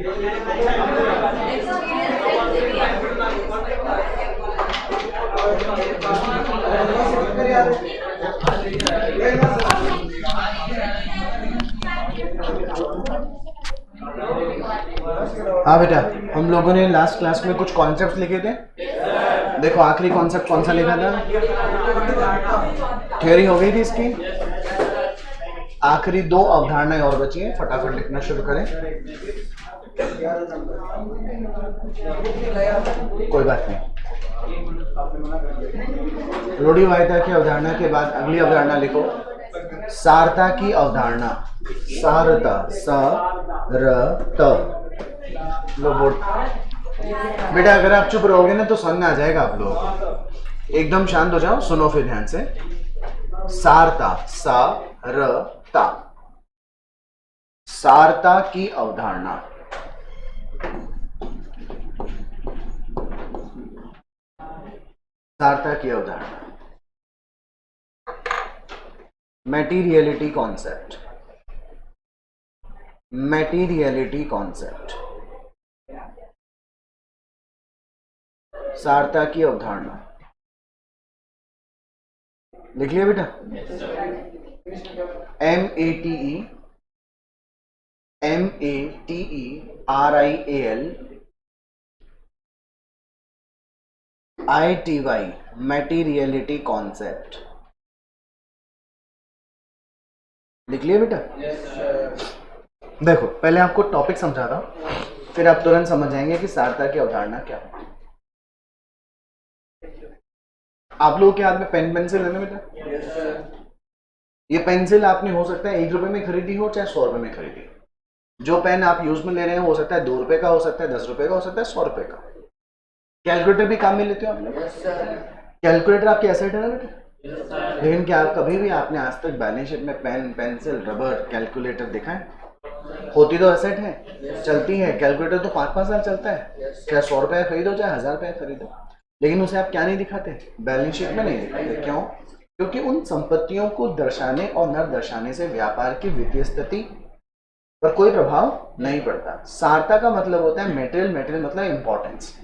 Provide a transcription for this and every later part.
हाँ बेटा, हम लोगों ने लास्ट क्लास में कुछ कॉन्सेप्ट्स लिखे थे। देखो आखिरी कॉन्सेप्ट कौन सा लिखा था? थ्योरी हो गई थी इसकी। आखिरी दो अवधारणाएं और बची हैं, फटाफट लिखना शुरू करें। कोई बात नहीं। रूढ़िवादिता की अवधारणा के बाद अगली अवधारणा लिखो, सारता की अवधारणा। सारता, स र त। लो बोर्ड। बेटा अगर आप चुप रहोगे ना तो समझ में आ जाएगा आप लोग। एकदम शांत हो जाओ, सुनो फिर ध्यान से। सारता, सा र ता। सारता की अवधारणा। सारता की अवधारणा। मैटीरियलिटी कॉन्सेप्ट। मैटीरियलिटी कॉन्सेप्ट। सारता की अवधारणा लिख लिया बेटा? MATERIAL ITY materiality concept. लिख लिया बेटा? देखो पहले आपको टॉपिक समझा रहा हूं, फिर आप तुरंत समझ जाएंगे कि सारता की अवधारणा क्या है। आप लोगों के हाथ में पेन पेंसिल है ना बेटा? ये पेंसिल आपने हो सकता है 1 रुपए में खरीदी हो चाहे 100 रुपए में खरीदी हो। जो पेन आप यूज में ले रहे हैं हो सकता है 2 रुपए का, हो सकता है 10 रुपए का, हो सकता है 100 रुपए का। कैलकुलेटर भी काम में लेते हो आप लोग? कैलकुलेटर आपके एसेट है ना बेटा? लेकिन क्या कभी भी आपने आज तक बैलेंस शीट में पेन, पेंसिल, रबर, कैलकुलेटर देखा है? होती तो एसेट है, चलती है। कैलकुलेटर तो 5-5 साल चलता है, चाहे 100 रुपए खरीदो चाहे 1000 रुपए खरीदो। लेकिन उसे आप क्या नहीं दिखाते? बैलेंस शीट में नहीं दिखाते। क्यों? क्योंकि उन संपत्तियों को दर्शाने और न दर्शाने से व्यापार की वित्तीय स्थिति पर कोई प्रभाव नहीं पड़ता। सारता का मतलब होता है मेटेरियल, मेटेरियल मतलब इंपॉर्टेंस।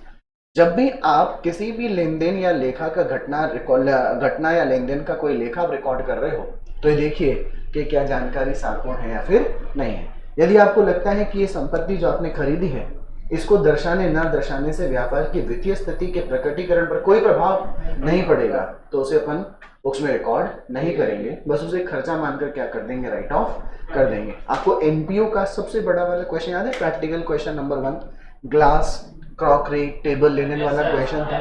जब भी आप किसी भी लेन देन या लेखा का घटना या लेन देन का कोई लेखा आप रिकॉर्ड कर रहे हो तो ये देखिए कि क्या जानकारी सारपूर्ण है या फिर नहीं है। यदि आपको लगता है कि ये संपत्ति जो आपने खरीदी है इसको दर्शाने न दर्शाने से व्यापार की वित्तीय स्थिति के प्रकटीकरण पर कोई प्रभाव नहीं पड़ेगा तो उसे अपन बुक्स में रिकॉर्ड नहीं करेंगे, बस उसे खर्चा मानकर क्या कर देंगे? राइट ऑफ कर देंगे। आपको एनपीओ का सबसे बड़ा वाला क्वेश्चन याद है? Practical question number 1, glass, crockery, table, linen वाला क्वेश्चन था।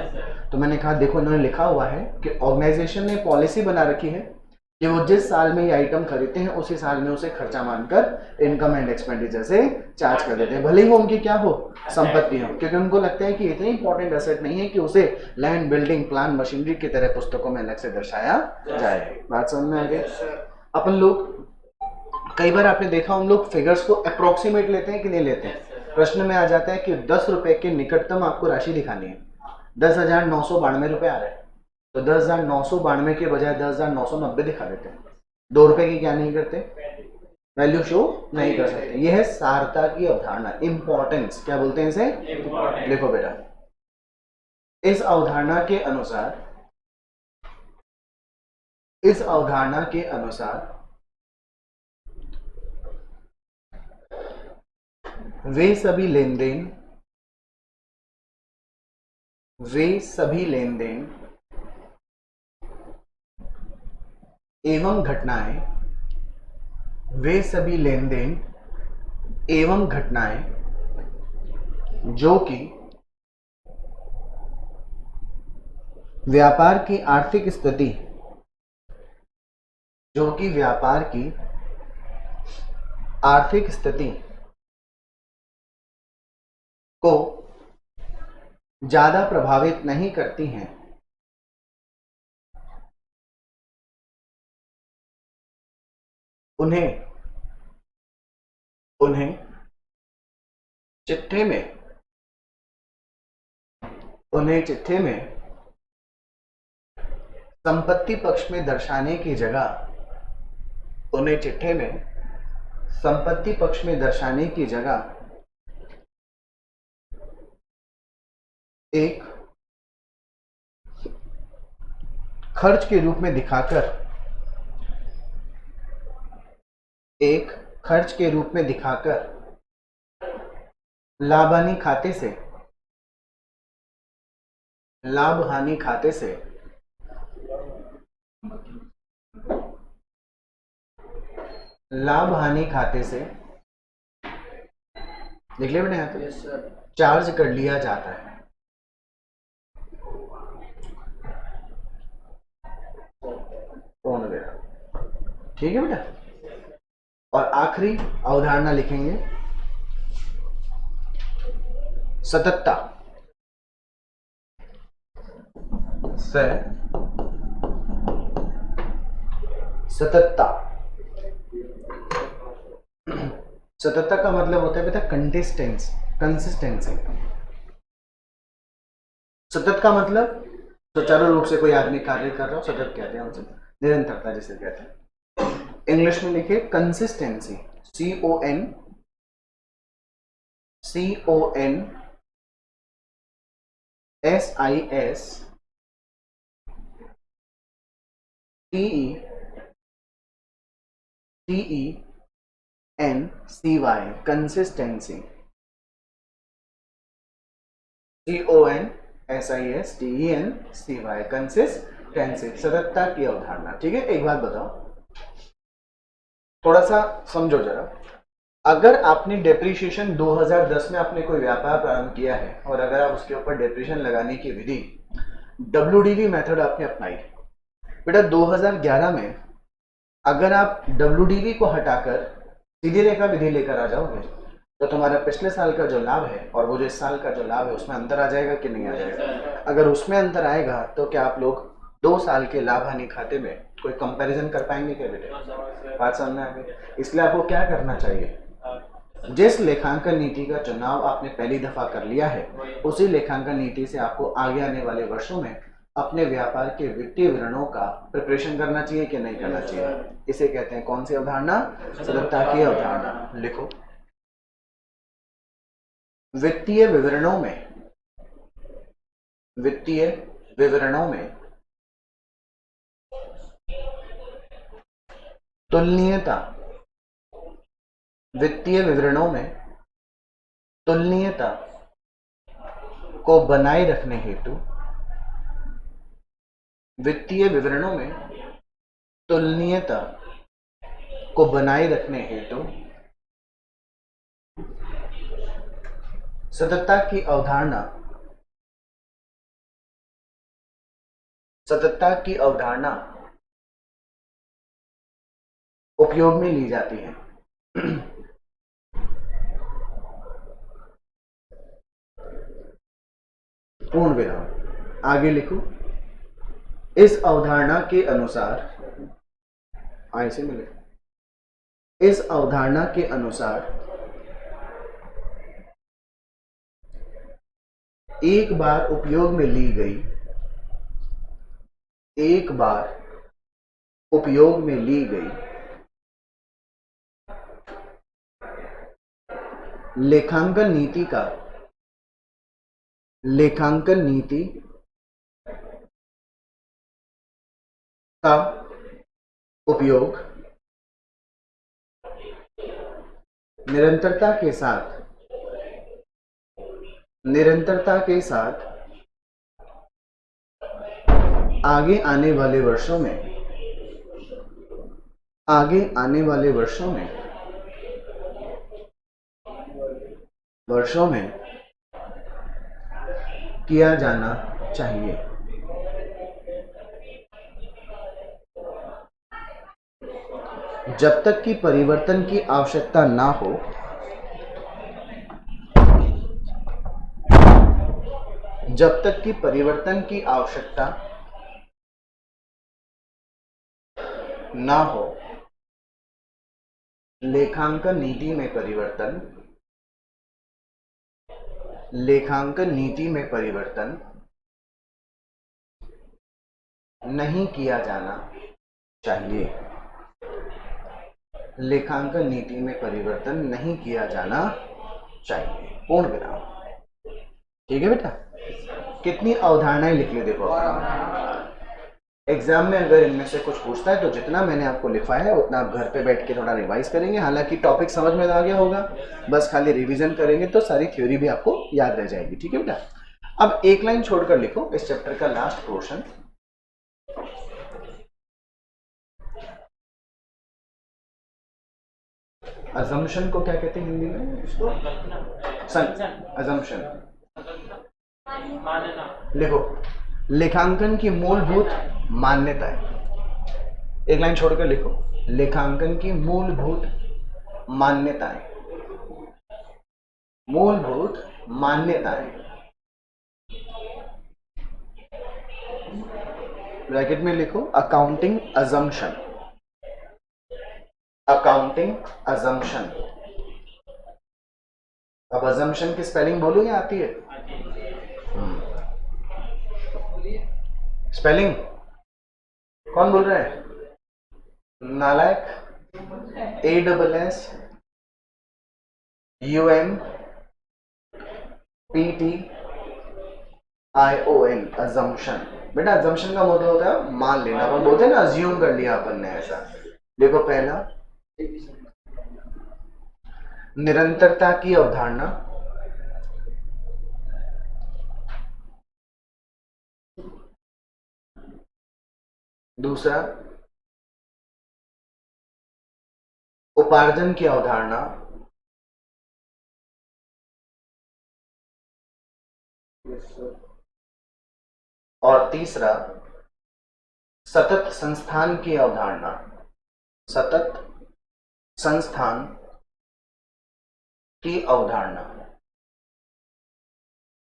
तो मैंने कहा देखो इन्होंने लिखा हुआ है कि ऑर्गेनाइजेशन ने पॉलिसी बना रखी है कि वो जिस साल में ये आइटम खरीदते हैं उसी साल में उसे खर्चा मानकर इनकम एंड एक्सपेंडिचर से चार्ज कर देते हैं, भले ही वो उनकी क्या हो? संपत्ति हो। क्योंकि उनको लगता है कि इतनी इंपॉर्टेंट एसेट नहीं है कि उसे लैंड, बिल्डिंग, प्लान, मशीनरी की तरह पुस्तकों में अलग से दर्शाया जाए। बात समझ में आ गई? अपन लोग कई बार आपने देखा हम लोग फिगर्स को अप्रोक्सीमेट लेते हैं कि नहीं लेते हैं। प्रश्न में आ जाता है कि 10 रुपए के निकटतम आपको राशि दिखानी है। 10,992 रुपए आ रहे हैं तो 10,992 के बजाय 10,990 दिखा देते हैं। 2 रुपए की क्या नहीं करते? वैल्यू शो नहीं कर सकते। यह है सारता की अवधारणा, इंपॉर्टेंस। क्या बोलते हैं इसे? लिखो बेटा। इस अवधारणा के अनुसार वे सभी लेन देन एवं घटनाएं जो कि व्यापार की आर्थिक स्थिति को ज्यादा प्रभावित नहीं करती हैं, उन्हें चिट्ठे में संपत्ति पक्ष में दर्शाने की जगह एक खर्च के रूप में दिखाकर, एक खर्च के रूप में दिखाकर लाभ हानि खाते से, लाभ हानि खाते से लाभ हानि खाते से देख लिया बेटा, यहाँ पे चार्ज कर लिया जाता है। कौन वगैरह, ठीक है बेटा। और आखिरी अवधारणा लिखेंगे सततता, सततता। सततता का मतलब होता है बेटा कंसिस्टेंसी। सतत का मतलब सुचारू रूप से कोई आदमी कार्य कर रहा हो, सतत कहते हैं उसे, निरंतरता जिसे कहते हैं। इंग्लिश में लिखिए consistency, CONSISTENCY, consistency, CONSISTENCY, consistency, सततता की अवधारणा। ठीक है, एक बात बताओ, थोड़ा सा समझो जरा। अगर आपने डेप्रिसिएशन 2010 में आपने कोई व्यापार प्रारंभ किया है और अगर आप उसके ऊपर डेप्रिसिएशन लगाने की विधि WDV मेथड आपने अपनाई, बेटा 2011 में अगर आप WDV को हटाकर सीधी रेखा विधि लेकर आ जाओगे तो तुम्हारा पिछले साल का जो लाभ है और वो जो इस साल का जो लाभ है उसमें अंतर आ जाएगा कि नहीं आ जाएगा? अगर उसमें अंतर आएगा तो क्या आप लोग 2 साल के लाभ हानि खाते में कोई कंपैरिजन कर पाएंगे क्या बेटे? बात समझ में आ गई? इसलिए आपको क्या करना चाहिए, जिस लेखांकन नीति का चुनाव आपने पहली दफा कर लिया है उसी लेखांकन नीति से आपको आगे आने वाले वर्षों में अपने व्यापार के वित्तीय विवरणों का प्रिपरेशन करना चाहिए कि नहीं करना चाहिए? इसे कहते हैं कौन सी अवधारणा? सततता की अवधारणा। लिखो, वित्तीय विवरणों में तुलनीयता, वित्तीय विवरणों में तुलनीयता को बनाए रखने हेतु, वित्तीय विवरणों में तुलनीयता को बनाए रखने हेतु सततता की अवधारणा, सततता की अवधारणा उपयोग में ली जाती है। पूर्ण विराम, आगे लिखो, इस अवधारणा के अनुसार, ऐसे मिले, इस अवधारणा के अनुसार एक बार उपयोग में ली गई, एक बार उपयोग में ली गई लेखांकन नीति का, लेखांकन नीति का उपयोग निरंतरता के साथ, निरंतरता के साथ आगे आने वाले वर्षों में, आगे आने वाले वर्षों में किया जाना चाहिए। जब तक कि परिवर्तन की आवश्यकता ना हो, जब तक कि परिवर्तन की आवश्यकता ना हो, लेखांकन नीति में परिवर्तन, लेखांकन नीति में परिवर्तन नहीं किया जाना चाहिए, लेखांकन नीति में परिवर्तन नहीं किया जाना चाहिए। पूर्ण विराम। ठीक है बेटा? कितनी अवधारणाएं लिख ली देखो। एग्जाम में अगर इनमें से कुछ पूछता है तो जितना मैंने आपको लिखवाया है उतना आप घर पे बैठ के थोड़ा रिवाइज करेंगे। हालांकि टॉपिक समझ में आ गया होगा, बस खाली रिवीजन करेंगे तो सारी थ्योरी भी आपको याद रह जाएगी। ठीक है बेटा, अब एक लाइन छोड़कर लिखो इस चैप्टर का लास्ट पोर्शन। अजम्पशन को क्या कहते हैं हिंदी में? अजम्पशन लिखो, लेखांकन की मूलभूत मान्यताएं। एक लाइन छोड़कर लिखो, लेखांकन की मूलभूत मान्यताएं। मूलभूत मान्यताएं ब्रैकेट में लिखो अकाउंटिंग अजम्पशन। Accounting assumption. अब अजम्पशन की स्पेलिंग बोलो या आती है? स्पेलिंग कौन बोल रहा है? नालायक। ASSUMPTION assumption. बेटा अजम्पशन का मतलब होता है मान लेना, अपन बोलते हैं ना अज्यूम कर लिया अपन ने, ऐसा। देखो पहला, निरंतरता की अवधारणा। दूसरा, उपार्जन की अवधारणा। और तीसरा, सतत संस्थान की अवधारणा। सतत संस्थान की अवधारणा।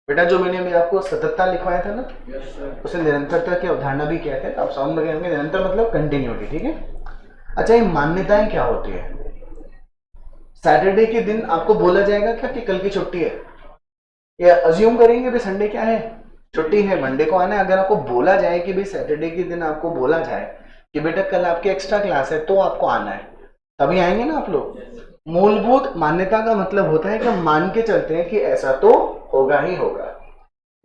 बेटा जो मैंने अभी आपको सततता लिखवाया था ना, उसे निरंतरता की अवधारणा भी कहते हैं। आप समझ गए होंगे, निरंतर मतलब कंटिन्यूटी। ठीक है, अच्छा ये मान्यताएं क्या होती है? सैटरडे के दिन आपको बोला जाएगा क्या कि कल की छुट्टी है, या अज्यूम करेंगे भाई संडे क्या है, छुट्टी है, मंडे को आना है। अगर आपको बोला जाए कि भाई सैटरडे के दिन आपको बोला जाए कि बेटा कल आपकी एक्स्ट्रा क्लास है तो आपको आना है, तभी आएंगे ना आप लोग। मूलभूत मान्यता का मतलब होता है कि हम मान के चलते हैं कि ऐसा तो होगा ही होगा।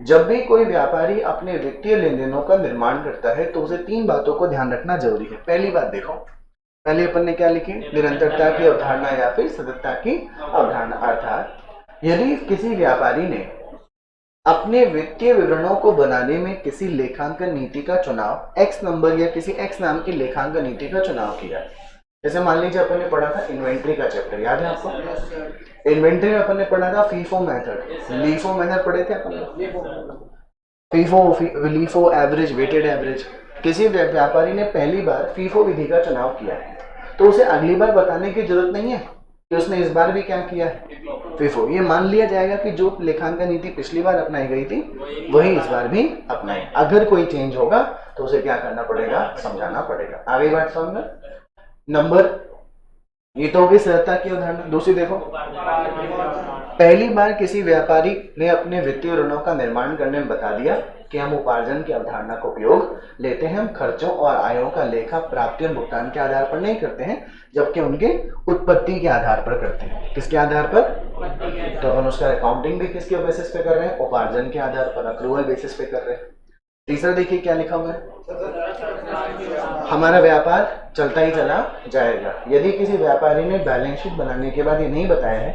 जब भी कोई व्यापारी अपने वित्तीय लेन देनों का निर्माण करता है तो उसे तीन बातों को ध्यान रखना जरूरी है। पहली बात देखो, पहले अपन ने क्या लिखी? निरंतरता की अवधारणा या फिर सततता की अवधारणा। अर्थात यदि किसी व्यापारी ने अपने वित्तीय विवरणों को बनाने में किसी लेखांकन नीति का चुनाव एक्स नंबर या किसी एक्स नाम की लेखांकन नीति का चुनाव किया, जैसे मान लीजिए अपन ने पढ़ा था इन्वेंट्री का चैप्टर, याद है आपको? इन्वेंट्री में अपन ने पढ़ा था फीफो मेथड, लीफो मेथड पढ़े थे अपन। FIFO, LIFO, average, weighted average. किसी व्यापारी ने पहली बार फीफो विधि का चुनाव किया है तो उसे अगली बार बताने की जरूरत नहीं है कि उसने इस बार भी क्या किया है, फीफो। ये मान लिया जाएगा कि जो लेखांकन नीति पिछली बार अपनाई गई थी वही इस बार भी अपनाई। अगर कोई चेंज होगा तो उसे क्या करना पड़ेगा, समझाना पड़ेगा। आगे बात समझ में। नंबर, ये तो होगी सततता की अवधारणा। दूसरी देखो, पहली बार किसी व्यापारी ने अपने वित्तीय ऋणों का निर्माण करने में बता दिया कि हम उपार्जन की अवधारणा का उपयोग लेते हैं। हम खर्चों और आयों का लेखा प्राप्ति और भुगतान के आधार पर नहीं करते हैं, जबकि उनके उत्पत्ति के आधार पर करते हैं। किसके आधार पर? तो हम उसका अकाउंटिंग भी किसके बेसिस पे कर रहे हैं? उपार्जन के आधार पर, अक्रूवल बेसिस पे कर रहे हैं। तीसरा देखिए क्या लिखा हुआ है, हमारा व्यापार चलता ही चला जाएगा। यदि किसी व्यापारी ने बैलेंस शीट बनाने के बाद ये नहीं बताया है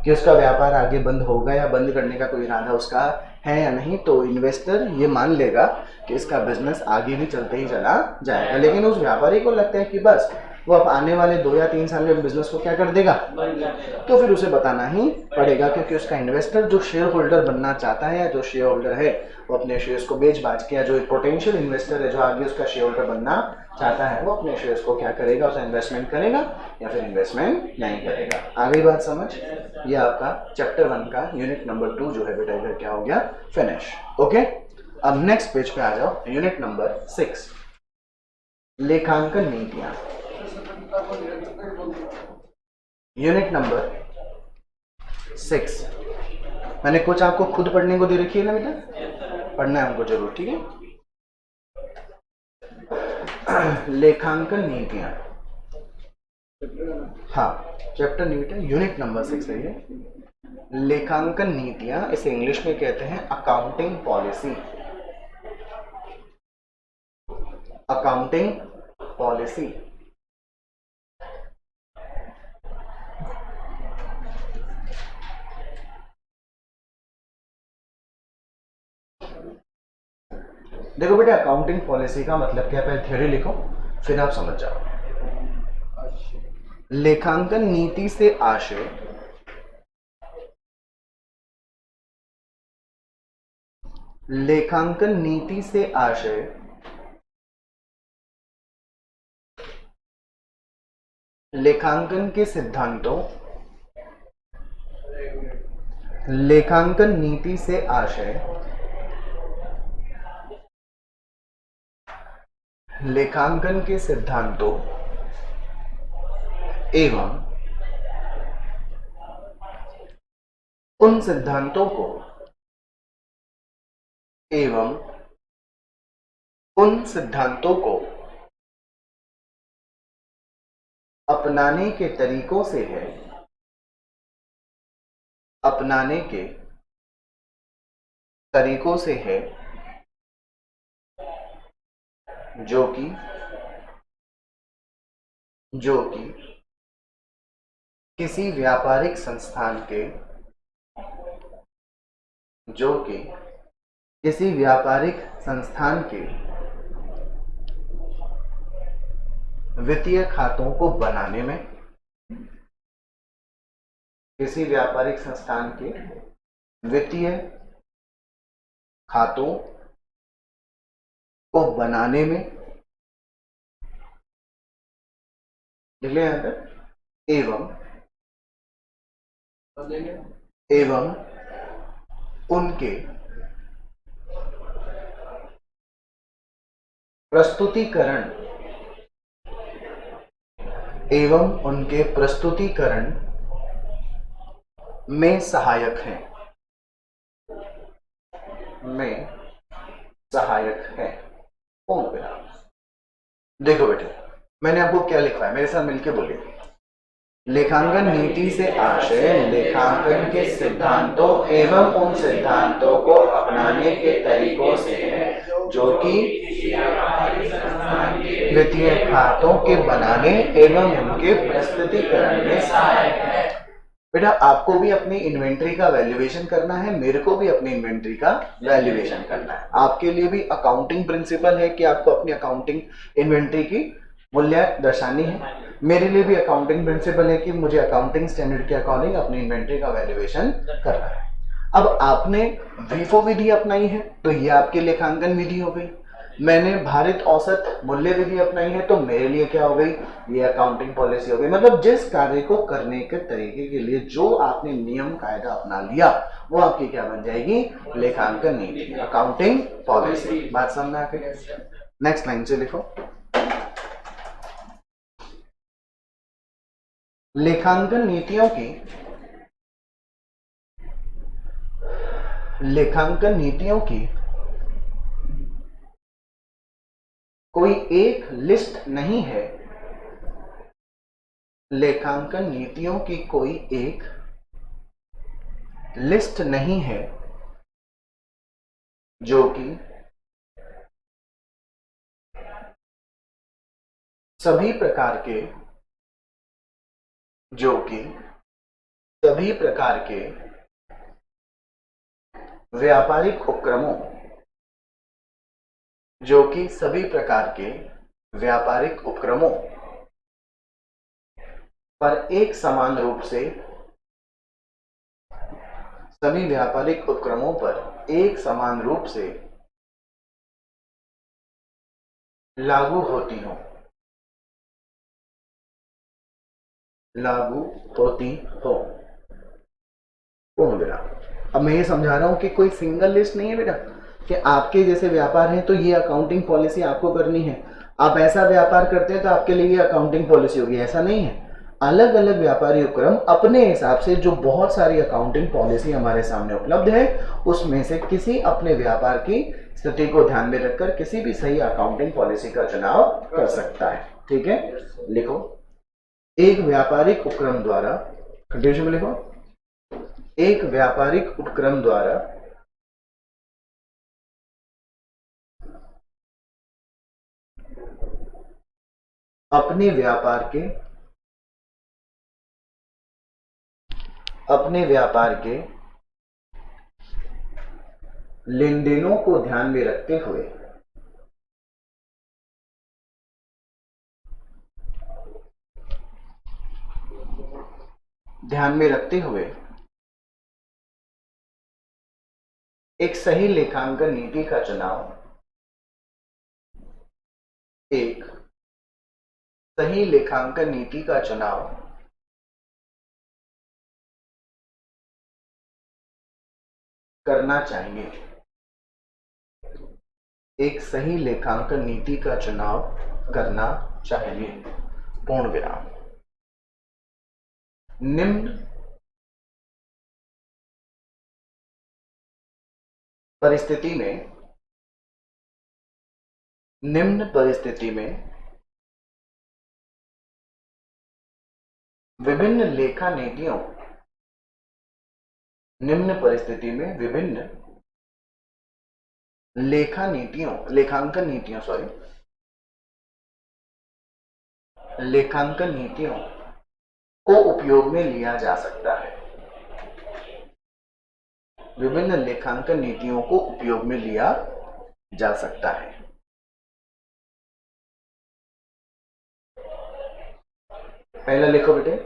कि उसका व्यापार आगे बंद होगा या बंद करने का कोई इरादा उसका है या नहीं, तो इन्वेस्टर ये मान लेगा कि इसका बिजनेस आगे भी चलते ही चला जाएगा। लेकिन उस व्यापारी को लगता है कि बस वो अब आने वाले 2 या 3 साल में बिजनेस को क्या कर देगा, तो फिर उसे बताना ही पड़ेगा, क्योंकि उसका इन्वेस्टर जो शेयर होल्डर बनना चाहता है या जो शेयर होल्डर है वो अपने शेयर्स को बेच बाच के, या जो पोटेंशियल इन्वेस्टर है जो आगे उसका शेयर होल्डर बनना चाहता है वो अपने शेयर्स को क्या करेगा, उसे इन्वेस्टमेंट करेगा या फिर इन्वेस्टमेंट नहीं करेगा। आगे बात समझ। ये आपका चैप्टर 1 का यूनिट नंबर 2 जो है बेटा इधर क्या हो गया, फिनिश। ओके, अब नेक्स्ट पेज पे आ जाओ, यूनिट नंबर 6, लेखांकन नीतियां। यूनिट नंबर 6 मैंने कुछ आपको खुद पढ़ने को दे रखी है ना बेटा, पढ़ना है हमको जरूर, ठीक है। लेखांकन नीतियां, हाँ चैप्टर यूनिट नंबर 6 है ये। लेखांकन नीतियां, इसे इंग्लिश में कहते हैं अकाउंटिंग पॉलिसी। अकाउंटिंग पॉलिसी देखो बेटा, अकाउंटिंग पॉलिसी का मतलब क्या है, पहले थ्योरी लिखो फिर आप समझ जाओ। लेखांकन नीति से आशय लेखांकन नीति से आशय लेखांकन के सिद्धांतों लेखांकन नीति से आशय लेखांकन के सिद्धांतों एवं उन सिद्धांतों को अपनाने के तरीकों से है, अपनाने के तरीकों से है जो कि किसी व्यापारिक संस्थान के वित्तीय खातों को बनाने में, किसी व्यापारिक संस्थान के वित्तीय खातों को बनाने में, एवं उनके प्रस्तुतिकरण में सहायक हैं, कौन बेटा? देखो बेटे, मैंने आपको क्या लिखा है, मेरे साथ मिलके बोलिए। लेखांकन नीति से आशय लेखांकन के सिद्धांतों एवं उन सिद्धांतों को अपनाने के तरीकों से है जो कि वित्तीय खातों के बनाने एवं उनके प्रस्तुतिकरण में सहायक है। बेटा, आपको भी अपनी इन्वेंट्री का वैल्यूएशन करना है, मेरे को भी अपनी इन्वेंट्री का वैल्यूएशन करना है। आपके लिए भी अकाउंटिंग प्रिंसिपल है कि आपको अपनी अकाउंटिंग इन्वेंट्री की मूल्य दर्शानी है। मेरे लिए भी अकाउंटिंग प्रिंसिपल है कि मुझे अकाउंटिंग स्टैंडर्ड के अकॉर्डिंग अपनी इन्वेंट्री का वैल्यूएशन करना है। अब आपने वीफो विधि अपनाई है तो ये आपकी लेखांकन विधि हो गई। मैंने भारित औसत मूल्य विधि अपनाई है तो मेरे लिए क्या हो गई, ये अकाउंटिंग पॉलिसी हो गई। मतलब जिस कार्य को करने के तरीके के लिए जो आपने नियम कायदा अपना लिया वो आपकी क्या बन जाएगी, लेखांकन नीति, अकाउंटिंग पॉलिसी। बात समझ आ गई? नेक्स्ट लाइन से लिखो। लेखांकन नीतियों की कोई एक लिस्ट नहीं है। लेखांकन नीतियों की कोई एक लिस्ट नहीं है जो कि सभी प्रकार के व्यापारिक उपक्रमों पर एक समान रूप से लागू होती हो। कौन बेटा? अब मैं ये समझा रहा हूं कि कोई सिंगल लिस्ट नहीं है बेटा कि आपके जैसे व्यापार है तो ये अकाउंटिंग पॉलिसी आपको करनी है, आप ऐसा व्यापार करते हैं तो आपके लिए ये अकाउंटिंग पॉलिसी होगी, ऐसा नहीं है। अलग अलग व्यापारी उपक्रम अपने हिसाब से, जो बहुत सारी अकाउंटिंग पॉलिसी हमारे सामने उपलब्ध है उसमें से किसी अपने व्यापार की स्थिति को ध्यान में रखकर किसी भी सही अकाउंटिंग पॉलिसी का चुनाव कर सकता है। ठीक है, लिखो। एक व्यापारिक उपक्रम द्वारा, कंटिन्यूशन में लिखो, एक व्यापारिक उपक्रम द्वारा अपने व्यापार के लेन देनों को ध्यान में रखते हुए एक सही लेखांकन नीति का चुनाव करना चाहिए। एक सही लेखांकन नीति का चुनाव करना चाहिए। पूर्ण विराम। निम्न परिस्थिति में विभिन्न लेखांकन नीतियों को उपयोग में लिया जा सकता है। विभिन्न लेखांकन नीतियों को उपयोग में लिया जा सकता है। पहला लिखो बेटे,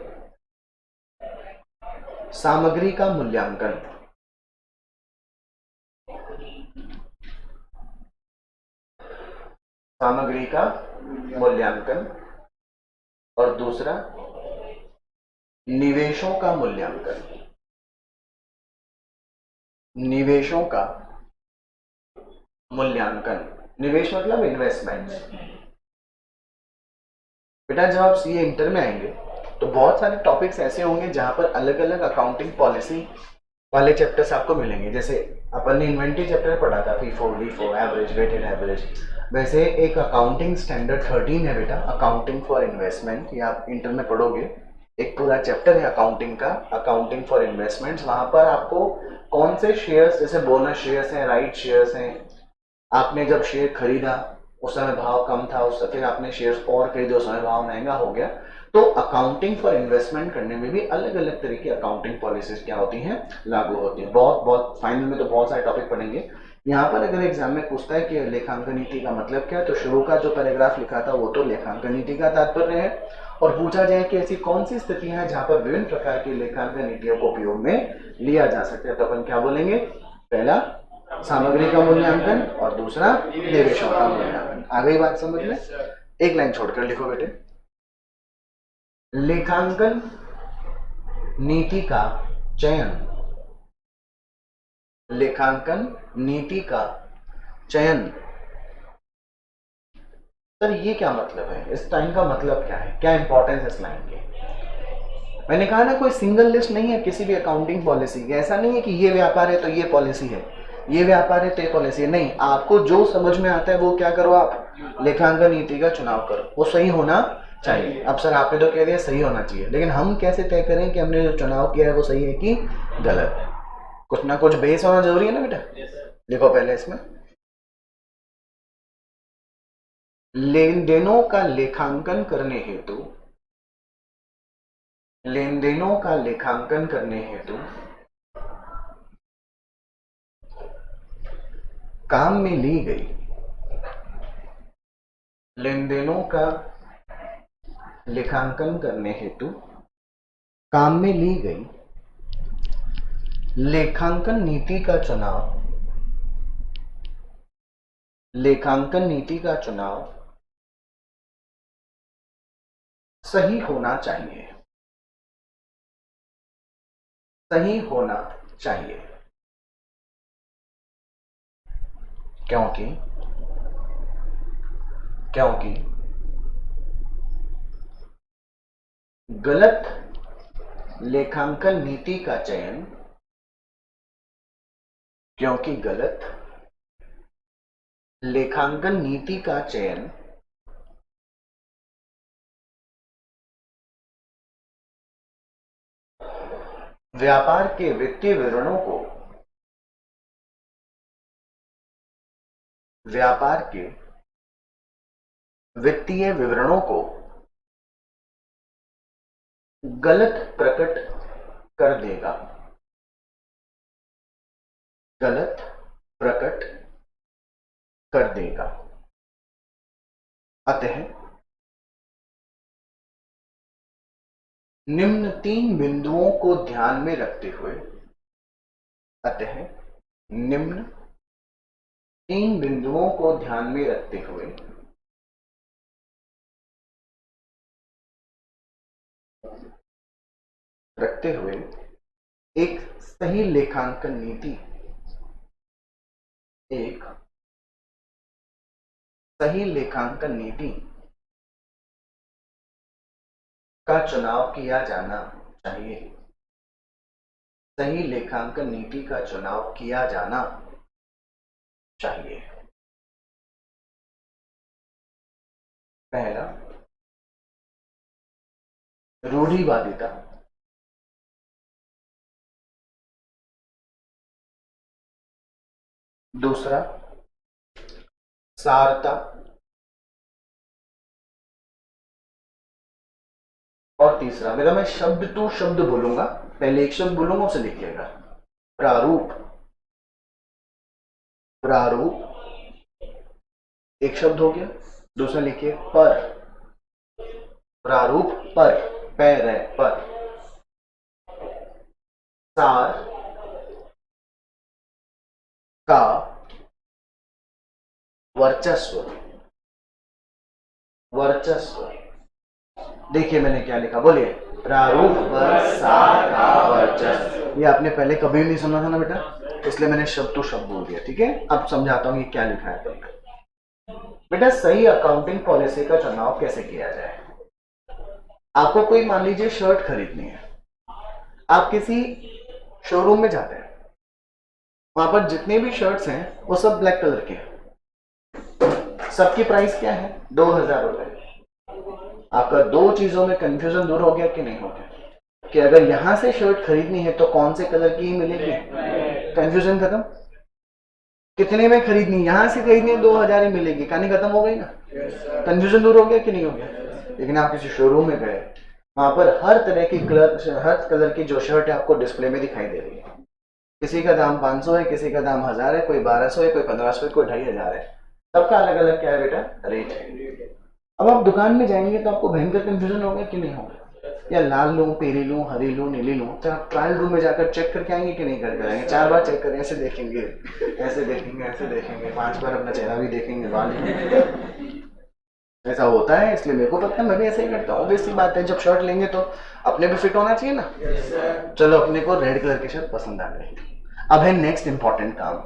सामग्री का मूल्यांकन। और दूसरा निवेशों का मूल्यांकन। निवेश मतलब इन्वेस्टमेंट। बेटा जब आप सीए इंटर में आएंगे तो बहुत सारे टॉपिक्स ऐसे होंगे जहां पर अलग अलग अकाउंटिंग पॉलिसी वाले चैप्टर्स आपको मिलेंगे। जैसे अपन ने इन्वेंट्री चैप्टर पढ़ा था, FIFO, LIFO, average, weighted average. वैसे एक अकाउंटिंग स्टैंडर्ड 13 है बेटा, अकाउंटिंग फॉर इन्वेस्टमेंट। ये आप इंटर में पढ़ोगे, एक पूरा चैप्टर है अकाउंटिंग का, अकाउंटिंग फॉर इन्वेस्टमेंट्स। वहां पर आपको कौन से शेयर्स, जैसे बोनस शेयर्स हैं, राइट शेयर्स हैं, आपने जब शेयर खरीदा उस समय भाव कम था, उस फिर आपने शेयर्स और खरीदे, उस समय भाव महंगा हो गया। तो अकाउंटिंग फॉर इन्वेस्टमेंट करने में भी अलग अलग तरह की अकाउंटिंग पॉलिसीज क्या होती हैं, लागू होती हैं। बहुत फाइनल में तो बहुत सारे टॉपिक पढ़ेंगे। यहाँ पर अगर एग्जाम में पूछता है कि लेखांकन नीति का मतलब क्या है, तो शुरू का जो पैराग्राफ लिखा था वो तो लेखांकन नीति का तात्पर्य है। और पूछा जाए कि ऐसी कौन सी स्थितियां हैं जहां पर विभिन्न प्रकार की लेखांकन नीतियों को उपयोग में लिया जा सकता है, तो अपन क्या बोलेंगे, पहला सामग्री का मूल्यांकन और दूसरा निवेशों का मूल्यांकन। आ गई बात समझ में? एक लाइन छोड़कर लिखो बेटे, लेखांकन नीति का चयन। लेखांकन नीति का चयन। सर ये क्या मतलब है, इस टाइम का मतलब क्या है, क्या इंपॉर्टेंस है इस लाइन की? मैंने कहा ना, कोई सिंगल लिस्ट नहीं है किसी भी अकाउंटिंग पॉलिसी की। ऐसा नहीं है कि ये व्यापार है तो ये पॉलिसी है, ये व्यापार है तो ये पॉलिसी है। नहीं, आपको जो समझ में आता है वो क्या करो, आप लेखांकन नीति का चुनाव करो, वो सही होना चाहिए। अब सर आपने तो कह दिया सही होना चाहिए, लेकिन हम कैसे तय करें कि हमने जो चुनाव किया है वो सही है कि गलत? कुछ ना कुछ बेस होना जरूरी है ना बेटा। देखो पहले इसमें लेन देनों का लेखांकन करने हेतु काम में ली गई लेन देनों का लेखांकन करने हेतु काम में ली गई लेखांकन नीति का चुनाव सही होना चाहिए। क्योंकि गलत लेखांकन नीति का चयन व्यापार के वित्तीय विवरणों को व्यापार के वित्तीय विवरणों को गलत प्रकट कर देगा, गलत प्रकट कर देगा। अतः निम्न 3 बिंदुओं को ध्यान में रखते हुए, अतः निम्न 3 बिंदुओं को ध्यान में रखते हुए एक सही लेखांकन नीति, एक सही लेखांकन नीति का चुनाव किया जाना चाहिए, सही लेखांकन नीति का चुनाव किया जाना चाहिए। पहला, रूढ़िवादिता। दूसरा, सारता। और तीसरा, मेरा मैं शब्द टू शब्द बोलूंगा, पहले एक शब्द बोलूंगा उसे लिखिएगा। प्रारूप, प्रारूप एक शब्द हो गया। दूसरा लिखिए पर, प्रारूप पर, पैर है पर। सार का वर्चस्व, वर्चस्व। देखिए मैंने क्या लिखा, बोलिए। प्रारूप पर सार का वर्चस्व। ये आपने पहले कभी नहीं सुना था ना बेटा, इसलिए मैंने शब्द टू शब्द बोल दिया। ठीक है, अब समझाता हूं ये क्या लिखा है। बेटा सही अकाउंटिंग पॉलिसी का चुनाव कैसे किया जाए। आपको कोई मान लीजिए शर्ट खरीदनी है, आप किसी शोरूम में जाते हैं, वहां पर जितने भी शर्ट्स हैं वो सब ब्लैक कलर के हैं, सबकी प्राइस क्या है, 2000 रुपए। आपका दो चीजों में कंफ्यूजन दूर हो गया कि नहीं हो गया, कि अगर यहां से शर्ट खरीदनी है तो कौन से कलर की ही मिलेगी, कंफ्यूजन खत्म। कितने में खरीदनी, यहां से खरीदनी 2000 ही मिलेगी, कहानी खत्म हो गई ना, कंफ्यूजन दूर हो गया कि नहीं हो गया। लेकिन आप किसी शोरूम में गए, वहां पर हर तरह की हर कलर की जो शर्ट है आपको डिस्प्ले में दिखाई दे रही है। किसी का दाम 500 है, किसी का दाम 1000 है, कोई 1200 है, कोई 1500 है, कोई 2500 है। सबका अलग अलग क्या है बेटा, रेट है। अब आप दुकान में जाएंगे तो आपको भयंकर कंफ्यूजन होगा कि नहीं होगा, या लाल लूं, पीली लूं, हरी लूं, नीली लूं। तो आप ट्रायल रूम में जाकर चेक करके आएंगे कि नहीं करके आएंगे, 4 बार चेक करें, ऐसे देखेंगे, ऐसे देखेंगे, ऐसे देखेंगे, 5 बार अपना चेहरा भी देखेंगे, बाल। ऐसा होता है, इसलिए मेरे को पता है, मैं भी ऐसे ही करता हूँ। ऑब्वियस सी बात है, जब शर्ट लेंगे तो अपने भी फिट होना चाहिए ना। चलो अपने को रेड कलर की शर्ट पसंद आ गई। अब है नेक्स्ट इंपॉर्टेंट काम,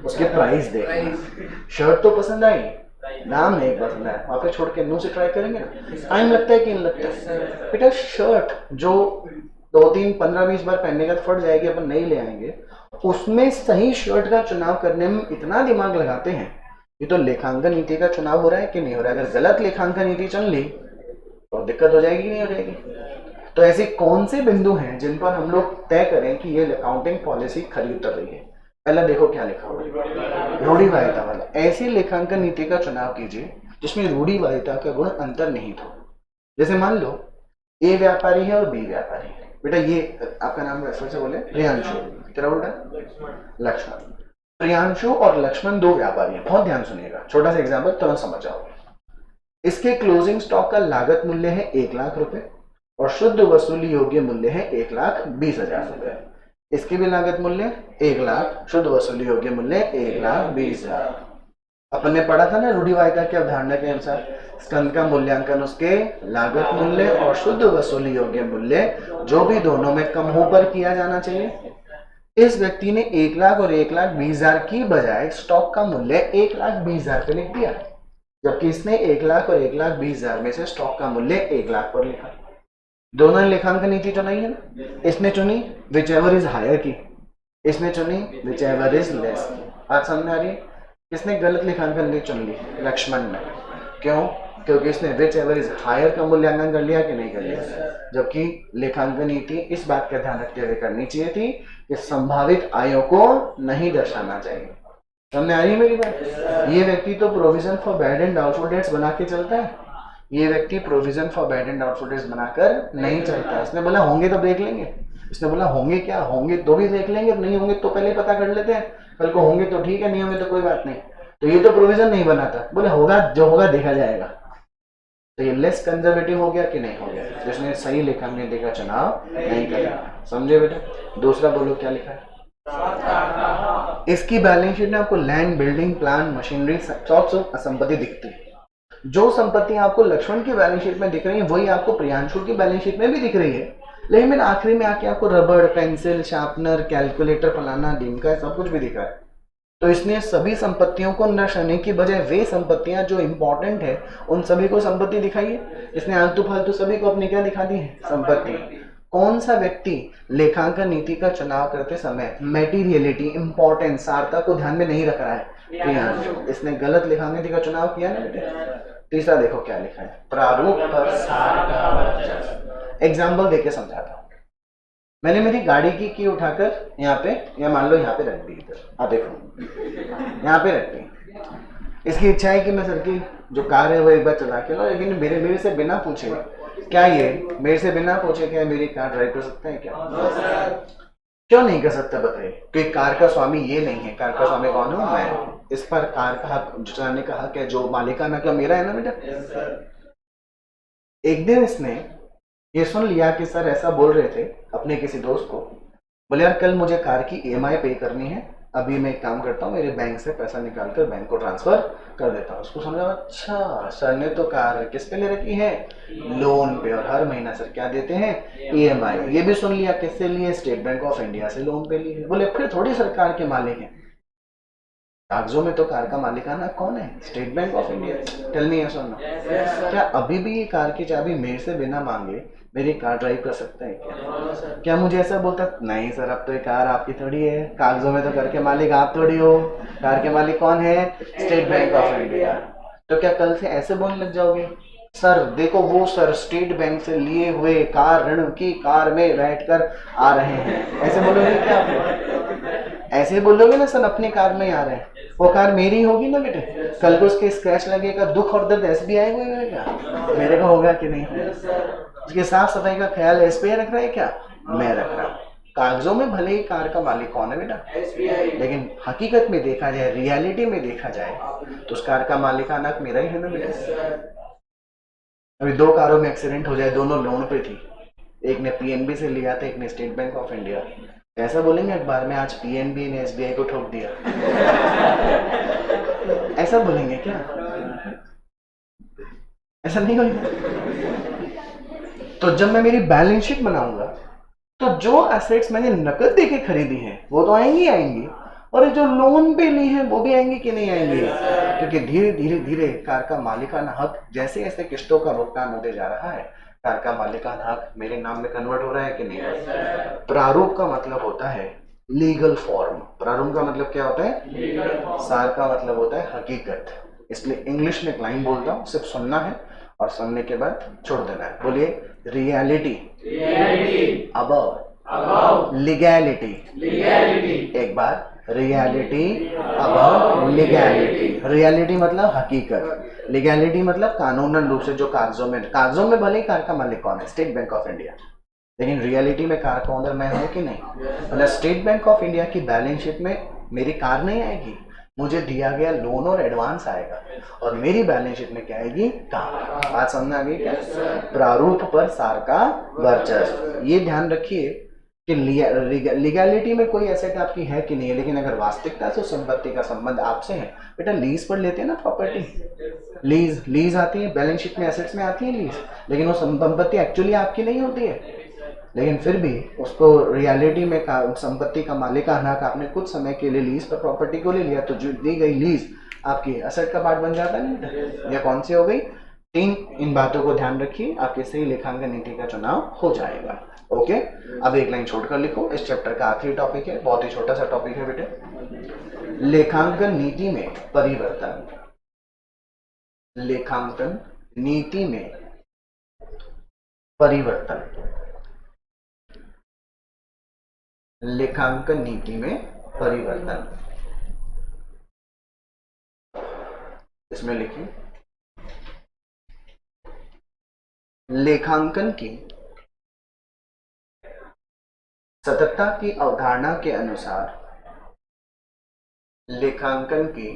उसके प्राइस देखना। शर्ट तो पसंद आई, नाम नहीं पसंद है, वहां पे छोड़ के मुंह से ट्राई करेंगे ना, टाइम लगता है कि नहीं लगता है। बेटा शर्ट जो 2, 3, 15, 20 बार पहनने का फट जाएगी, अपन नहीं ले आएंगे। उसमें सही शर्ट का चुनाव करने में इतना दिमाग लगाते हैं। ये तो लेखांकन नीति का चुनाव हो रहा है कि नहीं हो रहा है। अगर गलत लेखांकन नीति चल ली तो दिक्कत हो जाएगी, नहीं हो जाएगी। तो ऐसे कौन से बिंदु हैं जिन पर हम लोग तय करें कि ये अकाउंटिंग पॉलिसी खरी उतर रही है। पहला देखो क्या लिखा हुआ है, रूढ़िवादिता वाला। ऐसी लेखांकन नीति का चुनाव कीजिए जिसमें रूढ़िवादिता का गुण अंतर्निहित हो। जैसे मान लो ए व्यापारी है और बी व्यापारी है। बेटा ये आपका नाम फिर से बोले, प्रियांशु, तेरा बोलता लक्ष्मण। प्रियांशु और लक्ष्मण 2 व्यापारी हैं। बहुत ध्यान सुनिएगा, छोटा सा एग्जाम्पल तुरंत समझ जाओगे। इसके क्लोजिंग स्टॉक का लागत मूल्य है 1 लाख रुपए और शुद्ध वसूली योग्य मूल्य है 1,20,000 रुपए। इसकी भी लागत मूल्य 1 लाख, शुद्ध वसूली योग्य मूल्य 1,20,000। अपन ने पढ़ा था ना रूढ़िवादिता की अवधारणा के अनुसार स्कंद का मूल्यांकन उसके लागत मूल्य और शुद्ध वसूली योग्य मूल्य जो भी दोनों में कम हो पर किया जाना चाहिए। इस व्यक्ति ने 1 लाख और 1,20,000 की बजाय स्टॉक का मूल्य 1,20,000 पे लिख दिया, जबकि इसने 1 लाख और 1,20,000 में से स्टॉक का मूल्य 1 लाख पर लिखा। दोनों ने लेखांकन नीति चुनी है ना। इसने चुनी विच एवर इज हायर की, इसने चुनी विच एवर इज लेस की। आज समझ आ रही है। किसने गलत लेखांकन नीति चुन ली, लक्ष्मण ने। क्यों, क्योंकि इसने विच एवर इज हायर का मूल्यांकन कर लिया कि नहीं कर लिया, जबकि लेखांकन नीति इस बात का ध्यान रखते हुए करनी चाहिए थी कि संभावित आयों को नहीं दर्शाना चाहिए। समझ आ रही है मेरी बात? ये व्यक्ति तो provision for bad and doubtful debts बना के चलता है, ये व्यक्ति provision for bad and doubtful debts बनाकर नहीं चलता है। इसने बोला होंगे तो देख लेंगे, इसने बोला होंगे क्या, होंगे तो भी देख लेंगे, नहीं होंगे तो पहले पता कर लेते हैं, कल को होंगे तो ठीक है, नहीं होंगे तो कोई बात नहीं। तो ये तो प्रोविजन नहीं बनाता, बोले होगा, जो होगा देखा जाएगा। तो ये लेस कंजर्वेटिव हो गया कि नहीं हो गया, जिसने सही लेखांकन नीति का चुनाव नहीं किया। समझे बेटा? दूसरा बोलो क्या लिखा है। इसकी बैलेंस शीट में आपको लैंड, बिल्डिंग, प्लांट, मशीनरी, संपत्ति दिखती है। जो संपत्ति आपको लक्ष्मण की बैलेंस शीट में दिख रही है वही आपको प्रियांशु की बैलेंस शीट में भी दिख रही है, लेकिन मैंने आखिरी में आके आपको रबड़, पेंसिल, शार्पनर, कैलकुलेटर, फलाना ढीमका सब कुछ भी दिखा है। तो इसने सभी संपत्तियों को नष्ट करने की बजाय वे संपत्तियां जो इंपॉर्टेंट है उन सभी को संपत्ति दिखाई है। इसने आलतू फालतू सभी को अपनी क्या दिखा दी है, संपत्ति। कौन सा व्यक्ति लेखांकन नीति का चुनाव करते समय मेटीरियलिटी, इंपॉर्टेंस, सारता को ध्यान में नहीं रख रहा है? प्रियांशु। इसने गलत लेखांकन नीति का चुनाव किया ना बेटे। तीसरा देखो क्या लिखा है, प्रारूप पर सार का वर्चस्व। एग्जाम्पल देके समझाता हूँ। मैंने मेरी गाड़ी की उठाकर यहाँ पे, या मान लो यहाँ पे रख दी, इधर आप देखो यहाँ पे रख दी। इसकी इच्छा है कि मैं सर की जो कार है वो एक बार चला के लो, लेकिन मेरे से बिना पूछे, क्या ये मेरे से बिना पूछे क्या मेरी कार ड्राइव कर सकता है क्या? क्यों नहीं कर सकता बताइए? क्योंकि कार का स्वामी ये नहीं है, कार का स्वामी कौन हूँ मैं। इस पर कार का हक चलाने का हक है, जो मालिकाना क्या मेरा है ना बेटा। एक दिन इसने ये सुन लिया कि सर ऐसा बोल रहे थे अपने किसी दोस्त को, बोले यार कल मुझे कार की EMI पे करनी है, अभी मैं एक काम करता हूँ, मेरे बैंक से पैसा निकाल कर बैंक को ट्रांसफर कर देता हूँ। उसको समझा, अच्छा सर ने तो कार किस पे ले रखी है, लोन पे, और हर महीना सर क्या देते हैं, EMI। ये भी सुन लिया, किससे लिए, स्टेट बैंक ऑफ इंडिया से लोन पे लिए। बोले फिर थोड़ी सरकार के मालिक है, कागजों में तो कार का मालिकाना कौन है, State Bank of India. Tell me yes और नो, क्या अभी भी ये कार की चाबी मेरे से बिना मांगे मेरी कार ड्राइव कर सकता है क्या? क्या मुझे ऐसा बोलता, नहीं सर अब तो ये कार आपकी थोड़ी है, कागजों में तो कार के मालिक आप थोड़ी हो, कार के मालिक कौन है, स्टेट बैंक ऑफ इंडिया। तो क्या कल से ऐसे बोलने लग जाओगे, सर देखो वो सर स्टेट बैंक से लिए हुए कार ऋण की कार में बैठकर आ रहे हैं, ऐसे बोलोगे क्या आप? ऐसे बोलोगे ना, सर अपनी कार में आ रहे हैं, वो कार मेरी होगी ना बेटे, कल को उसके स्क्रैच लगेगा, दुख और दर्द SBI को होगा, मेरे को होगा कि नहीं होगा? उसके साफ सफाई का ख्याल SBI रख रहा है क्या, मैं रख रहा हूँ। कागजों में भले ही कार का मालिक कौन है बेटा, लेकिन हकीकत में देखा जाए, रियलिटी में देखा जाए तो उस कार का मालिकाना मेरा ही है ना बेटा। अभी 2 कारों में एक्सीडेंट हो जाए, दोनों लोन पे थी, एक ने PNB से लिया था, एक ने स्टेट बैंक ऑफ इंडिया। ऐसा बोलेंगे अखबार में आज PNB ने SBI को ठोक दिया, ऐसा बोलेंगे क्या? ऐसा नहीं होगा। तो जब मैं मेरी बैलेंस शीट बनाऊंगा तो जो एसेट्स मैंने नकद देके खरीदी हैं वो तो आएंगी आएंगी, और जो लोन पे ली है वो भी आएंगी कि नहीं आएंगी? क्योंकि धीरे धीरे धीरे कार का मालिकाना हक जैसे जैसे किस्तों का भुगतान होते जा रहा है, कार का मालिकाना हक मेरे नाम में कन्वर्ट हो रहा है कि नहीं? प्रारूप का मतलब होता है लीगल फॉर्म। प्रारूप का मतलब क्या होता है? सार का मतलब होता है हकीकत। इसलिए इंग्लिश में एक लाइन बोलता हूँ, सिर्फ सुनना है और सुनने के बाद छोड़ देना है। बोलिए, रियलिटी अबव लीगैलिटी। एक बार, रियलिटी अबव लीगैलिटी। रियलिटी मतलब हकीकत, लीगैलिटी मतलब कानूनन रूप से जो कागजों में भले ही कार का मालिक कौन है, स्टेट बैंक ऑफ इंडिया, लेकिन रियलिटी में कार का ओनर मैं हूँ कि नहीं? मतलब स्टेट बैंक ऑफ इंडिया की बैलेंस शीट में मेरी कार नहीं आएगी, मुझे दिया गया लोन और एडवांस आएगा, और मेरी बैलेंस शीट में क्या आएगी? कार। बात समझ आ गई क्या? प्रारूप पर सार का वर्चस्व। ये ध्यान रखिए कि लीगैलिटी में कोई एसेट आपकी है कि नहीं है, लेकिन अगर वास्तविकता से संपत्ति का संबंध आपसे है, बेटा लीज पर लेते हैं ना प्रॉपर्टी, लीज आती है बैलेंस शीट में, एसेट्स में आती है लीज, लेकिन वो संपत्ति एक्चुअली आपकी नहीं होती है, लेकिन फिर भी उसको रियलिटी में संपत्ति का मालिकाना हक आपने कुछ समय के लिए लीज पर प्रॉपर्टी को ले लिया, तो जो दी गई लीज आपकी एसेट का पार्ट बन जाता है ना। यह कौन सी हो गई? 3। इन बातों को ध्यान रखिए, आपके सही लेखांकन नीति का चुनाव हो जाएगा। ओके, अब एक लाइन छोड़कर लिखो, इस चैप्टर का आखिरी टॉपिक है, बहुत ही छोटा सा टॉपिक है बेटे, लेखांकन नीति में परिवर्तन। लेखांकन नीति में परिवर्तन, लेखांकन नीति में परिवर्तन। इसमें लिखिए लेखांकन की सततता की अवधारणा के अनुसार, लेखांकन की